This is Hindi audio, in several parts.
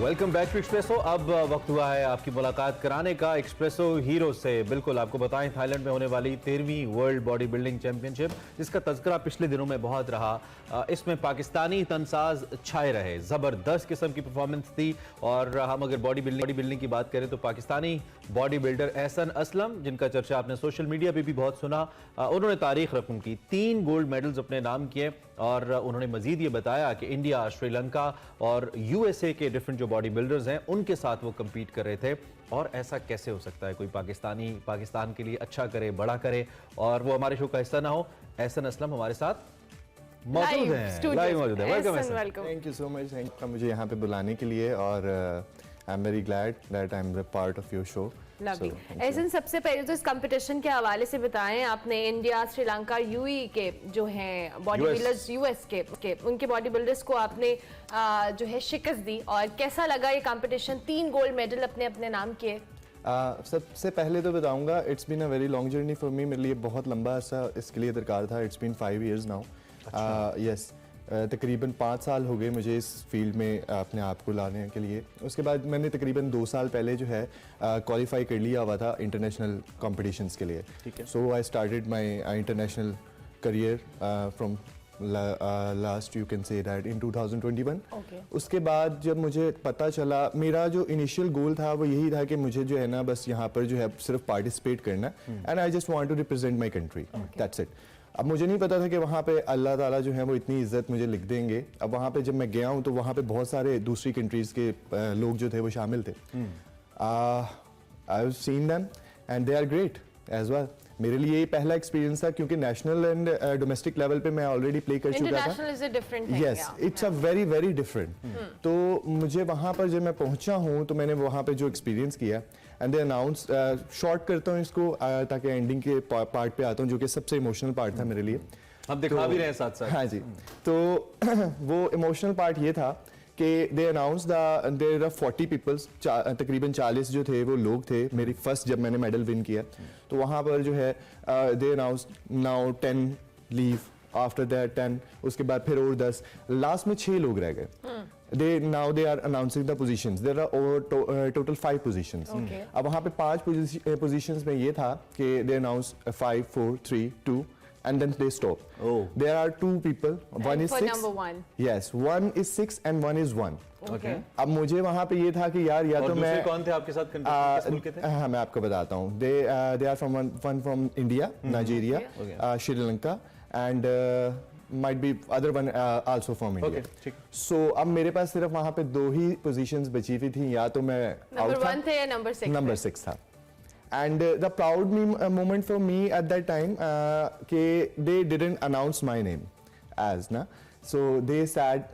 Welcome back to espresso. अब वक्त हुआ है आपकी मुलाकात कराने का एक्सप्रेसो हीरो से। बिल्कुल आपको बताएं, थाईलैंड में होने वाली 13वीं वर्ल्ड बॉडी बिल्डिंग चैंपियनशिप, जिसका तज़किरा पिछले दिनों में बहुत रहा, इसमें पाकिस्तानी तनसाज छाए रहे। ज़बरदस्त किस्म की परफॉर्मेंस थी। और हम अगर बॉडी बिल्डिंग की बात करें तो पाकिस्तानी बॉडी बिल्डर एहसन असलम, जिनका चर्चा आपने सोशल मीडिया पर भी बहुत सुना, उन्होंने तारीख रकम की 3 गोल्ड मेडल्स अपने नाम किए। और उन्होंने मजीद ये बताया कि इंडिया, श्रीलंका और यूएसए के डिफरेंट जो बॉडी बिल्डर्स हैं उनके साथ वो कम्पीट कर रहे थे। और ऐसा कैसे हो सकता है कोई पाकिस्तानी पाकिस्तान के लिए अच्छा करे, बड़ा करे और वो हमारे शो का हिस्सा ना हो। एहसन असलम हमारे साथ मौजूद हैं, लाइव मौजूद है। Welcome. Thank you so much, thank you मुझे यहाँ पे बुलाने के लिए। और I am very glad that I am part of your show. Ehsan, सबसे पहले तो इस कंपटीशन के हवाले से बताएं, आपने इंडिया, श्रीलंका, यूएई के जो हैं बॉडी बिल्डर्स, यूएस के उनके बॉडी बिल्डर्स को आपने जो है शिकस्त दी, और कैसा लगा ये कंपटीशन? 3 गोल्ड मेडल अपने अपने नाम किए। सबसे पहले तो बताऊंगा, it's been a very long journey for me. मेरे लिए बहुत लंबा अर्सा इसके लिए दरकार था। It's been 5 years now. Yes, तकरीबन 5 साल हो गए मुझे इस फील्ड में अपने आप को लाने के लिए। उसके बाद मैंने तकरीबन 2 साल पहले जो है क्वालिफाई कर लिया हुआ था इंटरनेशनल कॉम्पिटिशन्स के लिए। So I started my international career from last, you can say that, in 2021। उसके बाद जब मुझे पता चला, मेरा जो इनिशियल गोल था वो यही था कि मुझे जो है ना बस यहाँ पर जो है सिर्फ पार्टिसिपेट करना, and I just want to represent my country, that's it. अब मुझे नहीं पता था कि वहाँ पे अल्लाह ताला जो है वो इतनी इज्जत मुझे लिख देंगे। अब वहाँ पे जब मैं गया हूँ तो वहाँ पे बहुत सारे दूसरी कंट्रीज़ के लोग जो थे वो शामिल थे। I have seen them and they are great as well. मेरे लिए ये पहला एक्सपीरियंस था क्योंकि नेशनल एंड डोमेस्टिक लेवल पे मैं ऑलरेडी प्ले कर चुका था। Yes, it's a very very different. तो मुझे वहाँ पर जब मैं पहुँचा हूँ तो मैंने वहाँ पे जो एक्सपीरियंस किया, एंड दे अनाउंस, शॉर्ट करता हूँ इसको ताकि एंडिंग के पार्ट पे आता हूँ जो कि सबसे इमोशनल पार्ट था मेरे लिए। हम दिखा भी रहे हैं साथ साथ। हाँ जी, तो वो इमोशनल पार्ट ये था कि they announce there are 40 peoples, तकरीबन 40 जो थे वो लोग थे। मेरी फर्स्ट जब मैंने मेडल विन किया तो वहाँ पर जो है दे announce now 10 leave, after that 10, उसके बाद फिर और 10, लास्ट में 6 लोग रह गए। Now they are announcing the positions. There are over total 5 positions. अब वहाँ पे 5 positions में ये था कि they announce 5, 4, 3, 2 and then they stop. There are 2 people. One is 6. Number 1. Yes, one is 6 and one is 1. Okay. अब मुझे वहाँ पे ये था कि यार या तो मैं, कौन थे आपके साथ, किस मुल्क के थे? हाँ, मैं आपको बताता हूँ। They are from one from India, Nigeria, Sri Lanka and might be other one also from India. So अब मेरे पास सिर्फ वहाँ पे 2 ही positions बची हुई थी, या तो मैं नंबर 1 थे या नंबर 6? नंबर 6 था। And the proud moment for me at that time कि they didn't announce my name as ना, so they said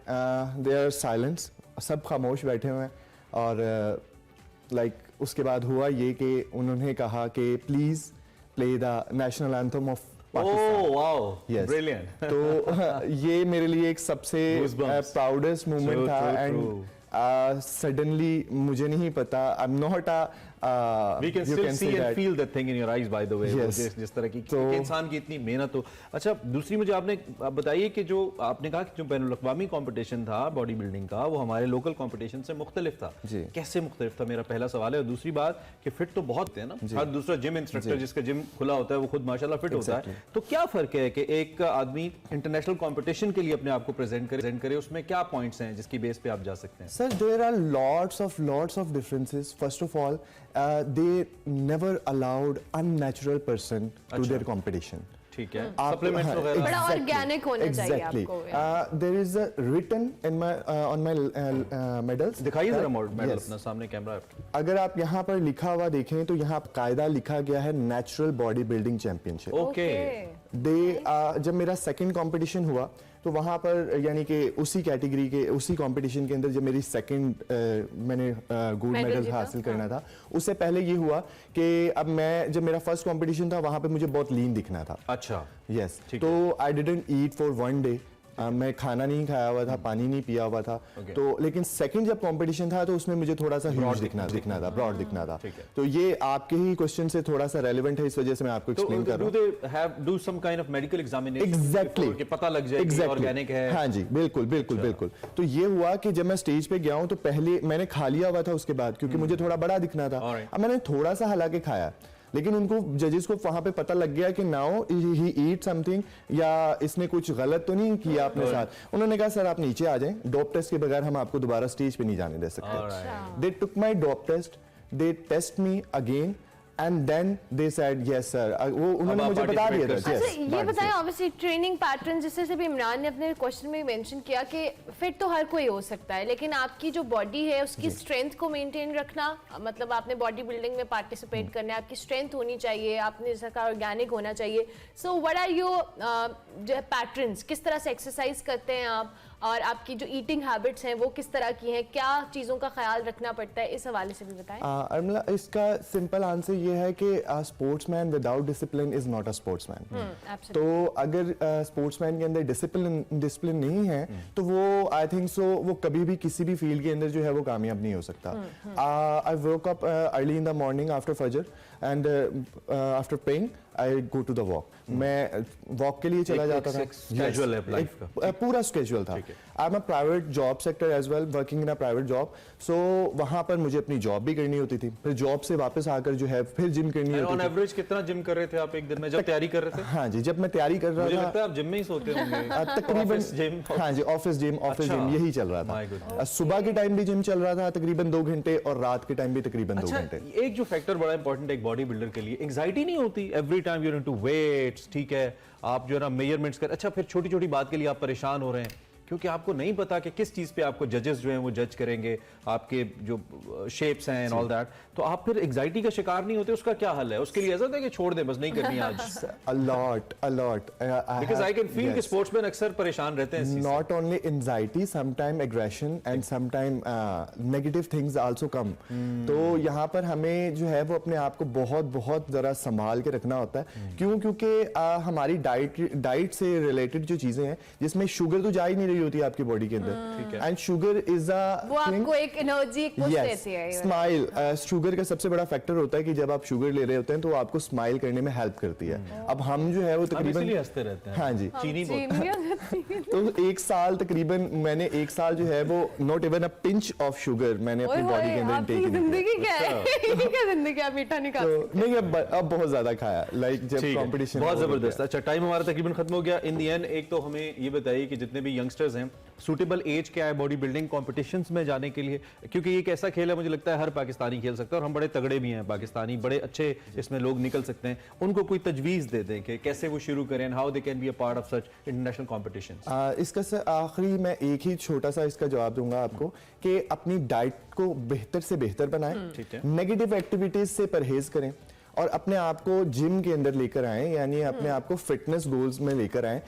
they are silence, सब खामोश बैठे हुए हैं। और like उसके बाद हुआ ये कि उन्होंने कहा कि please play the national anthem of Oh wow, yes, brilliant. तो ये मेरे लिए एक सबसे प्राउडेस्ट मोमेंट था। एंड सडनली मुझे नहीं पता, I am not We can still see and feel that thing in your eyes, by the way. Yes. जिस तरह की इंसान की इतनी मेहनत हो। अच्छा, दूसरी मुझे आपने बताइए कि जो आपने कहा कि जो बैनुल-अक़वामी कंपटीशन था बॉडी बिल्डिंग का, वो हमारे लोकल कंपटीशन से मुख्तलिफ था। कैसे मुख्तलिफ था, मेरा पहला सवाल है। और दूसरी बात कि फिट तो बहुत थे ना, हर दूसरा जिम इंस्ट्रक्टर जिसका जिम खुला होता है वो खुद माशाल्लाह फिट होता है। तो क्या फर्क है कि एक आदमी इंटरनेशनल कंपटीशन के लिए अपने आप को प्रेजेंट करे, उसमें क्या पॉइंट्स हैं जिसकी बेस पे आप जा सकते हैं? Sir, there are lots of differences. First of all, they never allowed unnatural person to their competition. ठीक है, सप्लीमेंट्स वगैरह बड़ा ऑर्गेनिक होना चाहिए आपको। There is a written in my on my medals. दिखाइए जरा मेडल अपना, सामने कैमरा। अगर आप यहाँ पर लिखा हुआ देखें तो यहाँ कायदा लिखा गया है natural body building championship. Okay. जब मेरा सेकंड कंपटीशन हुआ तो वहाँ पर यानी कि उसी कैटेगरी के उसी कंपटीशन के अंदर जब मेरी सेकंड मैंने गोल्ड मेडल हासिल करना था, उससे पहले ये हुआ कि अब मैं जब मेरा फर्स्ट कंपटीशन था वहाँ पे मुझे बहुत लीन दिखना था। अच्छा। यस, तो I didn't eat for 1 day मैं खाना नहीं खाया हुआ था, पानी नहीं पिया हुआ था। तो लेकिन सेकंड जब कंपटीशन था तो उसमें मुझे थोड़ा सा ह्यूज दिखना था, ब्रॉड दिखना था। तो ये आपके ही क्वेश्चन से थोड़ा सा रेलेवेंट है, इस वजह से मैं आपको एक्सप्लेन कर रहा हूं। Do they have do some kind of medical examination Exactly. before कि पता लग जाए कि ऑर्गेनिक है? हाँ जी, बिल्कुल बिल्कुल बिल्कुल। तो ये हुआ कि जब मैं स्टेज पे गया हूँ तो पहले मैंने खा लिया हुआ था उसके बाद, क्योंकि मुझे थोड़ा बड़ा दिखना था। अब मैंने थोड़ा सा हालांकि खाया, लेकिन उनको जजेस को वहां पे पता लग गया कि नाउ ही ईट समथिंग, या इसने कुछ गलत तो नहीं किया अपने साथ। उन्होंने कहा सर आप नीचे आ जाएं, डोप टेस्ट के बगैर हम आपको दोबारा स्टेज पे नहीं जाने दे सकते। They took my dope test, they test me again and then they said yes sir. वो उन्होंने मुझे बता दिया था। अच्छा ये बताएं, ऑब्वियसली ट्रेनिंग पैटर्न जैसे से भी इमरान ने अपने क्वेश्चन में मेंशन किया कि फिट तो हर कोई हो सकता है, लेकिन आपकी जो बॉडी है उसकी स्ट्रेंथ को मेंटेन रखना, मतलब आपने बॉडी बिल्डिंग में पार्टिसिपेट करना है, आपकी स्ट्रेंथ होनी चाहिए, आपने जैसा कहा ऑर्गेनिक होना चाहिए। सो व्हाट आर योर जो है पैटर्न्स, किस तरह से एक्सरसाइज करते हैं आप, और आपकी जो ईटिंग हैबिट्स हैं वो किस तरह की हैं, क्या चीज़ों का ख्याल रखना पड़ता है, इस हवाले से भी बताएं। अरमला, इसका सिंपल आंसर ये है कि sportsman without discipline is not a sportsman. तो अगर स्पोर्ट्समैन के अंदर डिसिप्लिन नहीं है तो वो आई थिंक सो वो कभी भी किसी भी फील्ड के अंदर जो है वो कामयाब नहीं हो सकता। I woke up early in the morning after Fajr and after praying I go to the walk. मैं वॉक के लिए चला जाता था। स्केड्यूल है लाइफ का, पूरा स्केड्यूल था। I am a private job sector as well, working in a private job. So वहां पर मुझे अपनी जॉब भी करनी होती थी, फिर जॉब से वापस आकर जो है फिर जिम करनी होती थी। ऑन एवरेज कितना जिम कर रहे थे आप एक दिन में जब तैयारी कर रहे थे? हाँ जी, जब मैं तैयारी कर रहा मुझे था, लगता है आप जिम में ही सोते होंगे। तकरीबन हाँ जी, ऑफिस जिम यही चल रहा था। सुबह के टाइम भी जिम चल रहा था तकरीबन 2 घंटे, और रात के टाइम भी तकरीबन 2 घंटे। एक जो फैक्टर बड़ा इंपॉर्टेंट है एक बॉडी बिल्डर के लिए, एंजाइटी नहीं होती every time you are into weights, ठीक है, आप जो है ना मेजरमेंट्स कर, अच्छा फिर छोटी छोटी बात के लिए आप परेशान हो रहे हैं क्योंकि आपको नहीं पता कि किस चीज पे आपको जजेस जो हैं वो जज करेंगे, आपके जो शेप्स हैं एंड ऑल दैट, तो आप फिर एंजाइटी का शिकार नहीं होते, उसका क्या हल है? उसके लिए ऐसा होता है कि छोड़ दे, बस नहीं करनी आज। a lot because I can feel कि स्पोर्ट्समैन अक्सर परेशान रहते हैं इस चीज़ से। not only anxiety, sometime aggression and sometime negative things also come। तो यहाँ पर हमें जो है वो अपने आप को बहुत जरा संभाल के रखना होता है। क्यों? क्योंकि हमारी डाइट से रिलेटेड जो चीजें हैं जिसमें शुगर तो जा ही नहीं रही होती आपकी बॉडी के अंदर, एंड शुगर इज वो आपको एक एनर्जी पुश देती है। स्माइल, शुगर का सबसे बड़ा फैक्टर होता है कि जब आप शुगर ले रहे होते हैं तो वो आपको स्माइल करने में हेल्प करती है। अब हम जो है वो तकरीबन हंसते रहते हैं। हाँ जी, चीनी तो 1 साल तकरीबन मैंने 1 साल जो है वो not even a pinch of sugar मैंने अपनी बॉडी के अंदर इंटेक किया। जिंदगी क्या है? क्या जिंदगी आप मीठा नहीं खाते? नहीं, अब बहुत ज्यादा खाया, लाइक जब कंपटीशन बहुत जबरदस्त। अच्छा टाइम हमारा तकरीबन खत्म हो गया। इन द एंड एक तो हमें ये बताइए कि जितने भी यंगस्टर्स हैं, सूटेबल एज क्या है बॉडी बिल्डिंग कॉम्पिटिशन्स में जाने के लिए? क्योंकि ये एक ऐसा खेल है मुझे लगता है हर पाकिस्तानी खेल सकता है, और हम बड़े तगड़े भी हैं पाकिस्तानी, बड़े अच्छे इसमें लोग निकल सकते हैं। उनको कोई तजवीज़ दे दें कि कैसे वो शुरू करें, how they can be a part of such international competitions. इसका आखिरी मैं एक ही छोटा सा इसका जवाब दूंगा आपको कि अपनी डाइट को बेहतर से बेहतर बनाएं, नेगेटिव एक्टिविटीज से परहेज करें, और अपने आप को जिम के अंदर लेकर आए, यानी अपने आप को फिटनेस गोल्स में लेकर आए।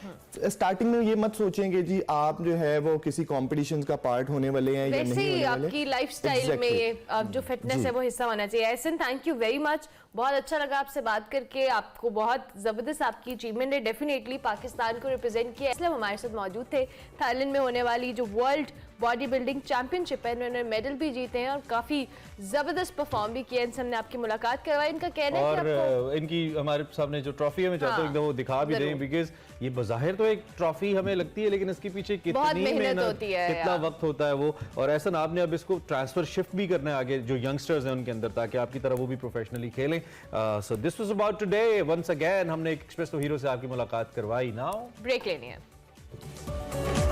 स्टार्टिंग में ये मत सोचें कि जी आप जो है वो किसी कंपटीशन का पार्ट होने वाले हैं या नहीं होने वाले। आपकी लाइफस्टाइल में ये जो फिटनेस है वो हिस्सा होना चाहिए। Ehsan, thank you very much, बहुत अच्छा लगा आपसे बात करके। आपको बहुत जबरदस्त आपकी अचीवमेंट है, डेफिनेटली पाकिस्तान को रिप्रेजेंट किया। इसलिए हमारे साथ मौजूद थे। थाईलैंड में होने वाली जो वर्ल्ड बॉडी बिल्डिंग चैंपियनशिप है, इन्होंने मेडल भी जीते हैं और काफी जबरदस्त परफॉर्म भी किया। इनसे हमने आपकी मुलाकात करवाई। इनका कहना है कि आपको इनकी हमारे सामने जो ट्रॉफी है मैं चाहता हूँ एकदम वो दिखा भी दें, बिकॉज ये बज़ाहिर तो एक ट्रॉफी हमें लगती है, लेकिन इसके पीछे कितनी मेहनत होती है, कितना वक्त होता है वो। और ऐसा ना आपने अब इसको ट्रांसफर शिफ्ट भी करना है आगे जो यंगस्टर्स हैं उनके अंदर, ताकि आपकी तरह वो भी प्रोफेशनली खेलें। So this was about today. Once again हमने एक एक्सप्रेस तो हीरो से आपकी मुलाकात करवाई। नाउ ब्रेक लेनी है।